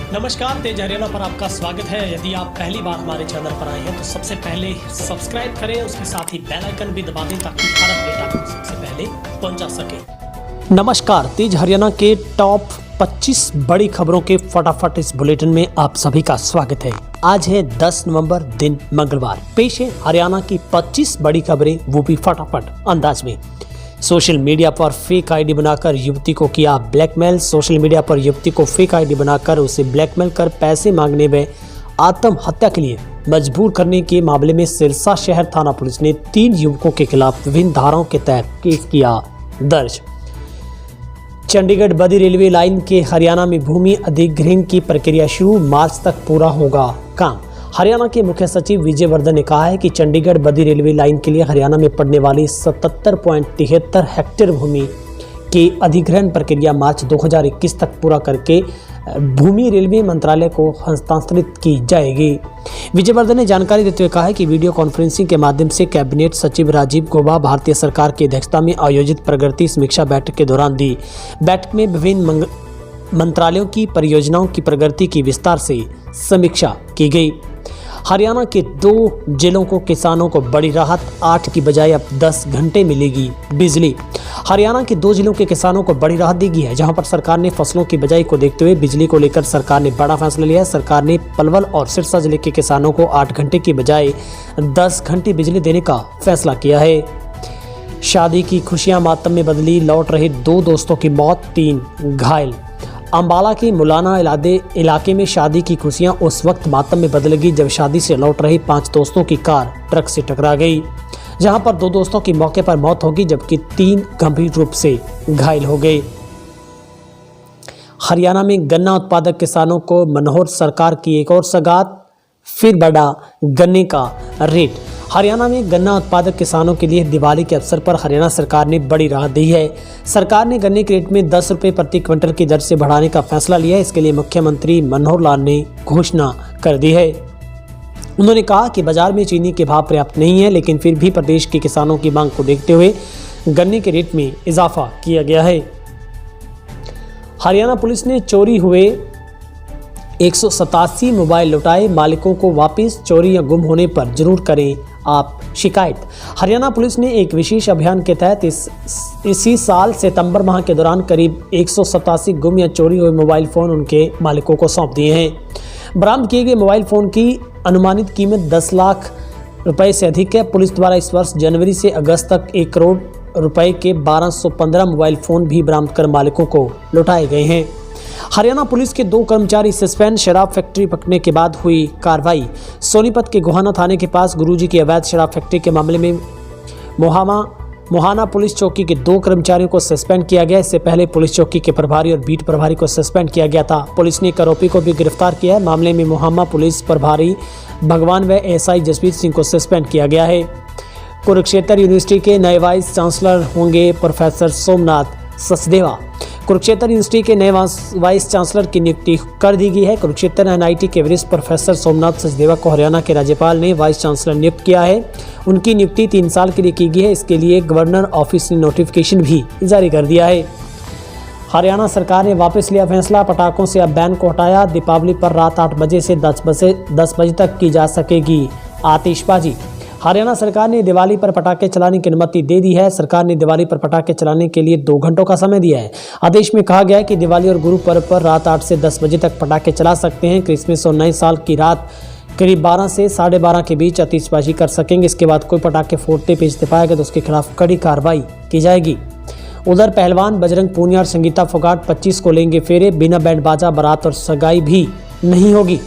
नमस्कार, तेज हरियाणा पर आपका स्वागत है। यदि आप पहली बार हमारे चैनल पर आए हैं तो सबसे पहले सब्सक्राइब करें, उसके साथ ही बेल आइकन भी दबा दें ताकि हर अपडेट आपको सबसे पहले पहुंचा सके। नमस्कार, तेज हरियाणा के टॉप 25 बड़ी खबरों के फटाफट इस बुलेटिन में आप सभी का स्वागत है। आज है 10 नवंबर, दिन मंगलवार। पेश है हरियाणा की 25 बड़ी खबरें, वो भी फटाफट अंदाज में। सोशल मीडिया पर फेक आईडी बनाकर युवती को किया ब्लैकमेल। सोशल मीडिया पर युवती को फेक आईडी बनाकर उसे ब्लैकमेल कर पैसे मांगने व आत्महत्या के लिए मजबूर करने के मामले में सिरसा शहर थाना पुलिस ने 3 युवकों के खिलाफ विभिन्न धाराओं के तहत केस किया दर्ज। चंडीगढ़ बद्दी रेलवे लाइन के हरियाणा में भूमि अधिग्रहण की प्रक्रिया शुरू, मार्च तक पूरा होगा काम। हरियाणा के मुख्य सचिव विजय वर्धन ने कहा है कि चंडीगढ़ बद्दी रेलवे लाइन के लिए हरियाणा में पड़ने वाली 77.73 हेक्टेयर भूमि की अधिग्रहण प्रक्रिया मार्च 2021 तक पूरा करके भूमि रेलवे मंत्रालय को हस्तांतरित की जाएगी। विजय वर्धन ने जानकारी देते हुए कहा है कि वीडियो कॉन्फ्रेंसिंग के माध्यम से कैबिनेट सचिव राजीव गौबा भारतीय सरकार की अध्यक्षता में आयोजित प्रगति समीक्षा बैठक के दौरान दी। बैठक में विभिन्न मंत्रालयों की परियोजनाओं की प्रगति की विस्तार से समीक्षा की गई। हरियाणा के 2 जिलों को किसानों को बड़ी राहत, 8 की बजाय अब 10 घंटे मिलेगी बिजली। हरियाणा के 2 जिलों के किसानों को बड़ी राहत दी गई है, जहां पर सरकार ने फसलों की बिजाई को देखते हुए बिजली को लेकर सरकार ने बड़ा फैसला लिया है। सरकार ने पलवल और सिरसा जिले के किसानों को 8 घंटे की बजाय 10 घंटे बिजली देने का फैसला किया है। शादी की खुशियां मातम में बदली, लौट रहे 2 दोस्तों की मौत, 3 घायल। अंबाला के मुलाना इलाके में शादी की खुशियां उस वक्त मातम में बदल गई जब शादी से लौट रही 5 दोस्तों की कार ट्रक से टकरा गई, जहां पर 2 दोस्तों की मौके पर मौत होगी जबकि 3 गंभीर रूप से घायल हो गए। हरियाणा में गन्ना उत्पादक किसानों को मनोहर सरकार की एक और सौगात, फिर बढ़ा गन्ने का रेट। हरियाणा में गन्ना उत्पादक किसानों के लिए दिवाली के अवसर पर हरियाणा सरकार ने बड़ी राहत दी है। सरकार ने गन्ने के रेट में 10 रुपये प्रति क्विंटल की दर से बढ़ाने का फैसला लिया है। इसके लिए मुख्यमंत्री मनोहर लाल ने घोषणा कर दी है। उन्होंने कहा कि बाजार में चीनी के भाव पर्याप्त नहीं है, लेकिन फिर भी प्रदेश के किसानों की मांग को देखते हुए गन्ने के रेट में इजाफा किया गया है। हरियाणा पुलिस ने चोरी हुए 187 मोबाइल लौटाए, मालिकों को वापस। चोरी या गुम होने पर जरूर करें आप शिकायत। हरियाणा पुलिस ने एक विशेष अभियान के तहत इसी साल सितंबर माह के दौरान करीब 187 गुम या चोरी हुए मोबाइल फ़ोन उनके मालिकों को सौंप दिए हैं। बरामद किए गए मोबाइल फ़ोन की अनुमानित कीमत 10 लाख रुपए से अधिक है। पुलिस द्वारा इस वर्ष जनवरी से अगस्त तक 1 करोड़ रुपए के 1215 मोबाइल फ़ोन भी बरामद कर मालिकों को लौटाए गए हैं। हरियाणा पुलिस के 2 कर्मचारी सस्पेंड, शराब फैक्ट्री पकड़ने के बाद हुई कार्रवाई। सोनीपत के गोहाना थाने के पास गुरुजी की अवैध शराब फैक्ट्री के मामले में मोहाना पुलिस चौकी के 2 कर्मचारियों को सस्पेंड किया गया। इससे पहले पुलिस चौकी के प्रभारी और बीट प्रभारी को सस्पेंड किया गया था। पुलिस ने एक आरोपी को भी गिरफ्तार किया है। मामले में मोहाना पुलिस प्रभारी भगवान व एसआई जसवीर सिंह को सस्पेंड किया गया है। कुरुक्षेत्र यूनिवर्सिटी के नए वाइस चांसलर होंगे प्रोफेसर सोमनाथ सचदेवा। कुरुक्षेत्र यूनिवर्सिटी के नए वाइस चांसलर की नियुक्ति कर दी गई है। कुरुक्षेत्र एनआईटी के वरिष्ठ प्रोफेसर सोमनाथ सचदेवा को हरियाणा के राज्यपाल ने वाइस चांसलर नियुक्त किया है। उनकी नियुक्ति 3 साल के लिए की गई है। इसके लिए गवर्नर ऑफिस ने नोटिफिकेशन भी जारी कर दिया है। हरियाणा सरकार ने वापस लिया फैसला, पटाखों से अब बैन को हटाया। दीपावली पर रात 8 बजे से 10 बजे तक की जा सकेगी आतिशबाजी। हरियाणा सरकार ने दिवाली पर पटाखे चलाने की अनुमति दे दी है। सरकार ने दिवाली पर पटाखे चलाने के लिए 2 घंटों का समय दिया है। आदेश में कहा गया है कि दिवाली और गुरु पर्व पर रात 8 से 10 बजे तक पटाखे चला सकते हैं। क्रिसमस और नए साल की रात करीब 12 से 12:30 के बीच आतिशबाजी कर सकेंगे। इसके बाद कोई पटाखे फोड़ते बेचते पाया गया तो उसके खिलाफ कड़ी कार्रवाई की जाएगी। उधर पहलवान बजरंग पूनिया और संगीता फोगाट 25 को लेंगे फेरे, बिना बैंड बाजा, बारात और सगाई भी नहीं होगी।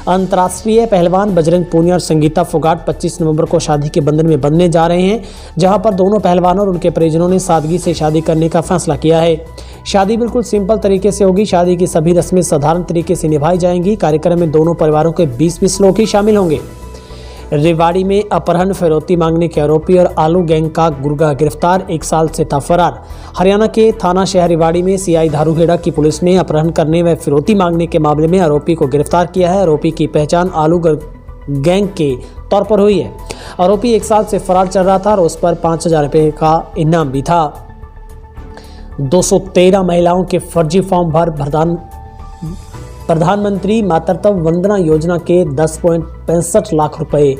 अंतर्राष्ट्रीय पहलवान बजरंग पूनिया और संगीता फोगाट 25 नवंबर को शादी के बंधन में बंधने जा रहे हैं, जहां पर दोनों पहलवानों और उनके परिजनों ने सादगी से शादी करने का फैसला किया है। शादी बिल्कुल सिंपल तरीके से होगी। शादी की सभी रस्में साधारण तरीके से निभाई जाएंगी। कार्यक्रम में दोनों परिवारों के 20-20 लोग ही शामिल होंगे। रेवाड़ी में अपहरण, फिरौती मांगने के आरोपी और आलू गैंग का गुर्गा गिरफ्तार, 1 साल से था फरार। हरियाणा के थाना शहर रेवाड़ी में सीआई धारूहेड़ा की पुलिस ने अपहरण करने व फिरौती मांगने के मामले में आरोपी को गिरफ्तार किया है। आरोपी की पहचान आलू गैंग के तौर पर हुई है। आरोपी 1 साल से फरार चल रहा था और उस पर 5,000 रुपये का इनाम भी था। 213 महिलाओं के फर्जी फॉर्म प्रधानमंत्री मातृत्व वंदना योजना के 10.65 लाख रुपए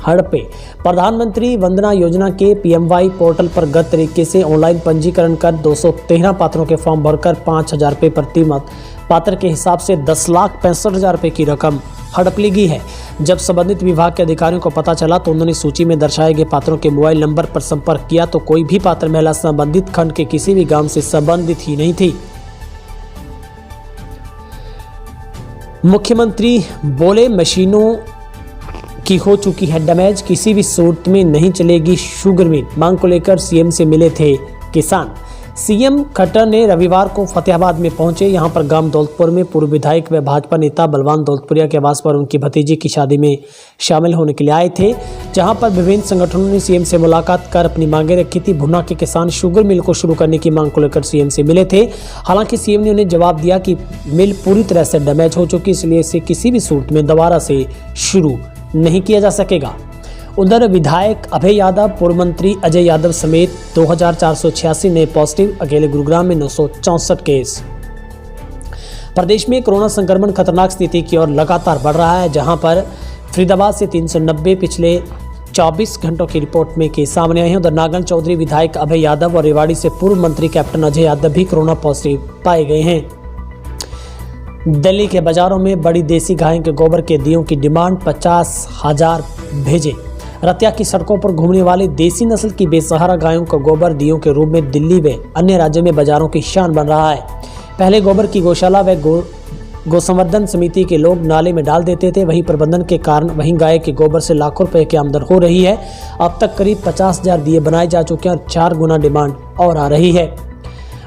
हड़पे। प्रधानमंत्री वंदना योजना के पीएमवाई पोर्टल पर गलत तरीके से ऑनलाइन पंजीकरण कर 213 पात्रों के फॉर्म भरकर 5,000 रुपये प्रति पात्र के हिसाब से 10,65,000 रुपये की रकम हड़प ली गई है। जब संबंधित विभाग के अधिकारियों को पता चला तो उन्होंने सूची में दर्शाए गए पात्रों के मोबाइल नंबर पर संपर्क किया तो कोई भी पात्र महिला संबंधित खंड के किसी भी गांव से संबंधित ही नहीं थी। मुख्यमंत्री बोले, मशीनों की हो चुकी है डैमेज, किसी भी सूरत में नहीं चलेगी शुगर मिल। मांग को लेकर सीएम से मिले थे किसान। सीएम खट्टर ने रविवार को फतेहाबाद में पहुंचे। यहां पर गांव दौलतपुर में पूर्व विधायक व भाजपा नेता बलवान दौलतपुरिया के आवास पर उनकी भतीजी की शादी में शामिल होने के लिए आए थे, जहां पर विभिन्न संगठनों ने सीएम से मुलाकात कर अपनी मांगे रखी थी। भुना के किसान शुगर मिल को शुरू करने की मांग को लेकर सीएम से मिले थे। हालांकि सीएम ने उन्हें जवाब दिया कि मिल पूरी तरह से डैमेज हो चुकी, इसलिए इसे किसी भी सूरत में दोबारा से शुरू नहीं किया जा सकेगा। उधर विधायक अभय यादव, पूर्व मंत्री अजय यादव समेत 2,486 नए पॉजिटिव, अकेले गुरुग्राम में 964 केस। प्रदेश में कोरोना संक्रमण खतरनाक स्थिति की ओर लगातार बढ़ रहा है, जहां पर फरीदाबाद से 390 पिछले 24 घंटों की रिपोर्ट में केस सामने आए हैं। उधर नागन चौधरी, विधायक अभय यादव और रेवाड़ी से पूर्व मंत्री कैप्टन अजय यादव भी कोरोना पॉजिटिव पाए गए हैं। दिल्ली के बाजारों में बड़ी देसी गाय के गोबर के दियों की डिमांड, 50,000 भेजे। रतिया की सड़कों पर घूमने वाली देसी नस्ल की बेसहारा गायों का गोबर दियों के रूप में दिल्ली व अन्य राज्यों में बाजारों की शान बन रहा है। पहले गोबर की गौशाला व गौसंवर्धन समिति के लोग नाले में डाल देते थे, वहीं प्रबंधन के कारण वहीं गाय के गोबर से लाखों रुपए की आमदन हो रही है। अब तक करीब 50,000 दिए बनाए जा चुके हैं और 4 गुना डिमांड और आ रही है।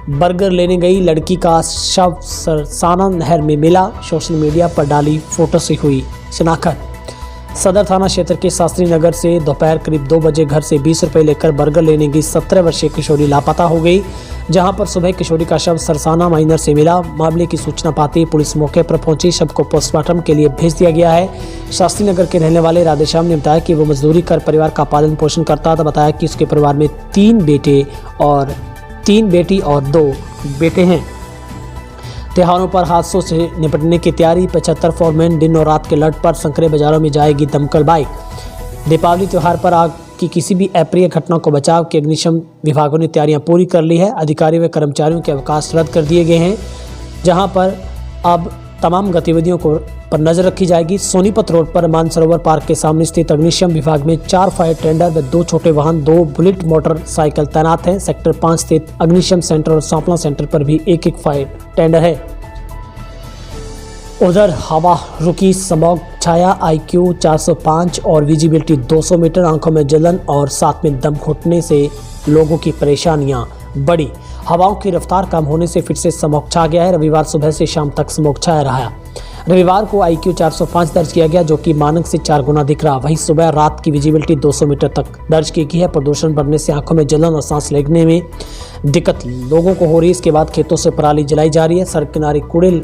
बर्गर लेने गई लड़की का शव सरसाना नहर में मिला, सोशल मीडिया पर डाली फोटो से हुई शिनाख्त। सदर थाना क्षेत्र के शास्त्री नगर से दोपहर करीब 2 बजे घर से 20 रुपये लेकर बर्गर लेने गई 17 वर्षीय किशोरी लापता हो गई, जहां पर सुबह किशोरी का शव सरसाना माइनर से मिला। मामले की सूचना पाते ही पुलिस मौके पर पहुंची, शव को पोस्टमार्टम के लिए भेज दिया गया है। शास्त्री नगर के रहने वाले राधेश्याम ने बताया कि वो मजदूरी कर परिवार का पालन पोषण करता था। बताया कि उसके परिवार में 3 बेटी और 2 बेटे हैं। त्योहारों पर हादसों से निपटने की तैयारी, 75 फोरमैन दिन और रात के लट पर संकरे बाजारों में जाएगी दमकल बाइक। दीपावली त्यौहार पर आग की किसी भी अप्रिय घटना को बचाव के अग्निशमन विभागों ने तैयारियां पूरी कर ली है। अधिकारी व कर्मचारियों के अवकाश रद्द कर दिए गए हैं, जहां पर अब तमाम गतिविधियों पर नजर रखी जाएगी। सोनीपत रोड पर मानसरोवर पार्क के सामने स्थित अग्निशमन विभाग में 4 फायर टेंडर व 2 छोटे वाहन, 2 बुलेट मोटरसाइकिल तैनात हैं। सेक्टर 5 स्थित अग्निशमन सेंटर और सांपला सेंटर पर भी 1-1 फायर टेंडर है। उधर हवा रुकी, स्मॉग छाया, IQ 405 और विजिबिलिटी 200 मीटर, आंखों में जलन और साथ में दम घुटने से लोगों की परेशानियां बढ़ी। हवाओं की रफ्तार कम होने से फिर से स्मॉग छा गया है। रविवार सुबह से शाम तक स्मॉग छाया रहा। रविवार को IQ 405 दर्ज किया गया, जो कि मानक से 4 गुना दिख रहा। वहीं सुबह रात की विजिबिलिटी 200 मीटर तक दर्ज की गई है। प्रदूषण बढ़ने से आंखों में जलन और सांस लेने में दिक्कत लोगों को हो रही है। इसके बाद खेतों से पराली जलाई जा रही है, सड़क किनारे कूड़े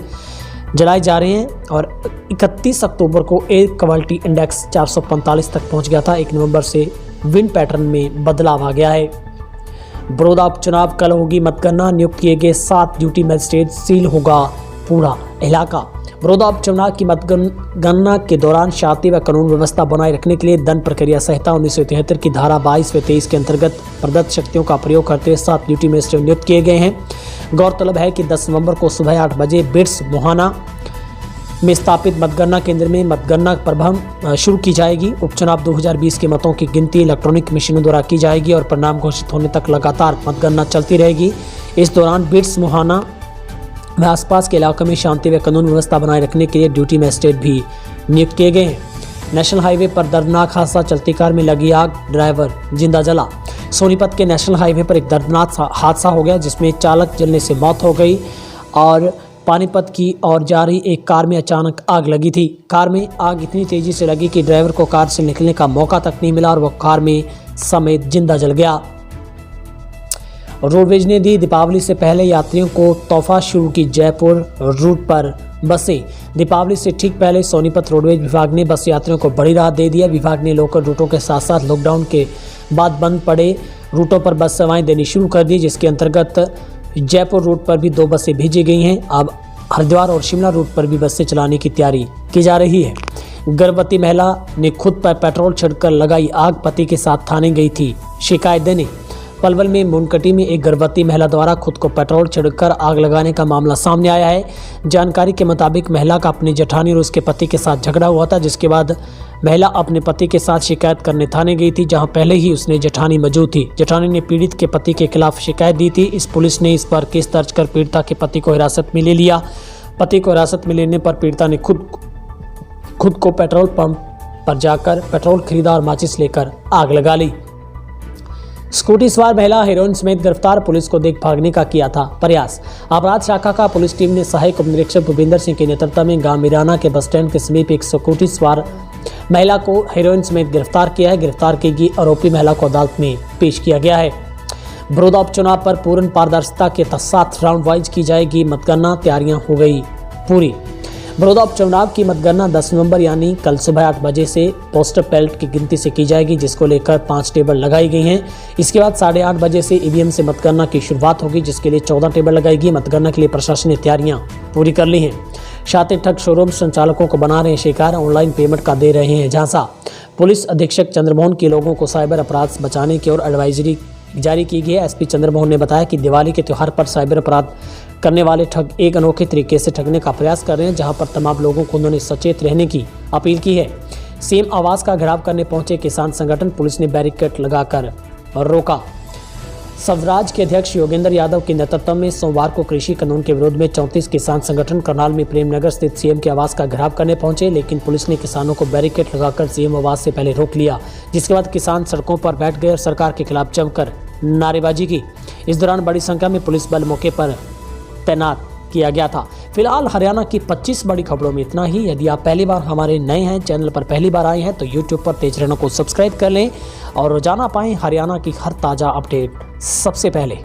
जलाए जा रहे हैं और 31 अक्टूबर को एयर क्वालिटी इंडेक्स 445 तक पहुंच गया था। 1 नवंबर से विंड पैटर्न में बदलाव आ गया है। बड़ौदा उपचुनाव कल होगी मतगणना, नियुक्त किए गए 7 ड्यूटी मजिस्ट्रेट, सील होगा पूरा इलाका। बड़ौदा उपचुनाव की मतगणना के दौरान शांति व कानून व्यवस्था बनाए रखने के लिए दंड प्रक्रिया संहिता 1973 की धारा 22 व 23 के अंतर्गत प्रदत्त शक्तियों का प्रयोग करते हुए 7 ड्यूटी मजिस्ट्रेट नियुक्त किए गए हैं। गौरतलब है कि 10 नवंबर को सुबह 8 बजे बिट्स मोहाना में स्थापित मतगणना केंद्र में मतगणना प्रारंभ शुरू की जाएगी। उपचुनाव 2020 के मतों की गिनती इलेक्ट्रॉनिक मशीनों द्वारा की जाएगी और परिणाम घोषित होने तक लगातार मतगणना चलती रहेगी। इस दौरान बिट्स मोहाना व आसपास के इलाकों में शांति व कानून व्यवस्था बनाए रखने के लिए ड्यूटी मजिस्ट्रेट भी नियुक्त किए गए हैं। नेशनल हाईवे पर दर्दनाक हादसा, चलती कार में लगी आग, ड्राइवर जिंदा जला। सोनीपत के नेशनल हाईवे पर एक दर्दनाक हादसा हो गया, जिसमें चालक जलने से मौत हो गई और पानीपत की ओर जा रही एक कार में अचानक आग लगी थी। कार में आग इतनी तेजी से लगी कि ड्राइवर को कार से निकलने का मौका तक नहीं मिला और वह कार में समेत जिंदा जल गया। रोडवेज ने दी दीपावली से पहले यात्रियों को तोहफा, शुरू की जयपुर रूट पर बसें। दीपावली से ठीक पहले सोनीपत रोडवेज विभाग ने बस यात्रियों को बड़ी राहत दे दिया। विभाग ने लोकल रूटों के साथ साथ लॉकडाउन के बाद बंद पड़े रूटों पर बस सेवाएं देनी शुरू कर दी, जिसके अंतर्गत जयपुर रूट पर भी 2 बसें भेजी गई हैं। अब हरिद्वार और शिमला रूट पर भी बसें चलाने की तैयारी की जा रही है। गर्भवती महिला ने खुद पर पेट्रोल छिड़कर लगाई आग, पति के साथ थाने गई थी शिकायत देने। पलवल में मुनकटी में एक गर्भवती महिला द्वारा खुद को पेट्रोल छिड़कर आग लगाने का मामला सामने आया है। जानकारी के मुताबिक महिला का अपनी जेठानी और उसके पति के साथ झगड़ा हुआ था, जिसके बाद महिला अपने पति के साथ शिकायत करने थाने गई थी, जहां पहले ही उसने जेठानी मौजूद थी। जेठानी ने पीड़ित के पति के खिलाफ शिकायत दी थी। पुलिस ने इस पर केस दर्ज कर पीड़िता के पति को हिरासत में ले लिया। पति को हिरासत में लेने पर पीड़िता ने खुद को पेट्रोल पंप पर जाकर पेट्रोल खरीदा और माचिस लेकर आग लगा ली। स्कूटी सवार महिला हेरोइन समेत गिरफ्तार, पुलिस को देख भागने का किया था प्रयास। अपराध शाखा का पुलिस टीम ने सहायक उप निरीक्षक भूपिंदर सिंह के नेतृत्व में गांव मिराना के बस स्टैंड के समीप एक स्कूटी सवार महिला को हेरोइन समेत गिरफ्तार किया है। गिरफ्तार की गई आरोपी महिला को अदालत में पेश किया गया है। बड़ौदा उपचुनाव पर पूर्ण पारदर्शिता के साथ राउंड वाइज की जाएगी मतगणना, तैयारियां हो गई पूरी। बड़ौदा उपचुनाव की मतगणना 10 नवंबर यानी कल सुबह 8 बजे से पोस्टल बैलेट की गिनती से की जाएगी, जिसको लेकर 5 टेबल लगाई गई हैं। इसके बाद 8:30 बजे से ईवीएम से मतगणना की शुरुआत होगी, जिसके लिए 14 टेबल लगाएगी। मतगणना के लिए प्रशासन ने तैयारियां पूरी कर ली हैं। शातिर ठग शोरूम संचालकों को बना रहे हैं शिकार, ऑनलाइन पेमेंट का दे रहे हैं झांसा। पुलिस अधीक्षक चंद्रमोहन की लोगों को साइबर अपराध से बचाने की ओर एडवाइजरी जारी की गई है। एसपी चंद्रमोहन ने बताया कि दिवाली के त्यौहार पर साइबर अपराध करने वाले ठग एक अनोखे तरीके से ठगने का प्रयास कर रहे हैं, जहां पर तमाम लोगों को उन्होंने सचेत रहने की अपील की है। सीएम आवास का घेराव करने पहुंचे किसान संगठन, पुलिस ने बैरिकेड लगाकर रोका। स्वराज के अध्यक्ष योगेंद्र यादव के नेतृत्व में सोमवार को कृषि कानून के विरोध में 34 किसान संगठन करनाल में प्रेमनगर स्थित सीएम के आवास का घेराव करने पहुंचे, लेकिन पुलिस ने किसानों को बैरिकेड लगाकर सीएम आवास से पहले रोक लिया, जिसके बाद किसान सड़कों पर बैठ गए और सरकार के खिलाफ जमकर नारेबाजी की। इस दौरान बड़ी संख्या में पुलिस बल मौके पर तैनात किया गया था। फिलहाल हरियाणा की 25 बड़ी खबरों में इतना ही। यदि आप पहली बार हमारे नए हैं, चैनल पर पहली बार आए हैं, तो यूट्यूब पर तेज रहना को सब्सक्राइब कर लें और रोजाना पाएं हरियाणा की हर ताज़ा अपडेट सबसे पहले।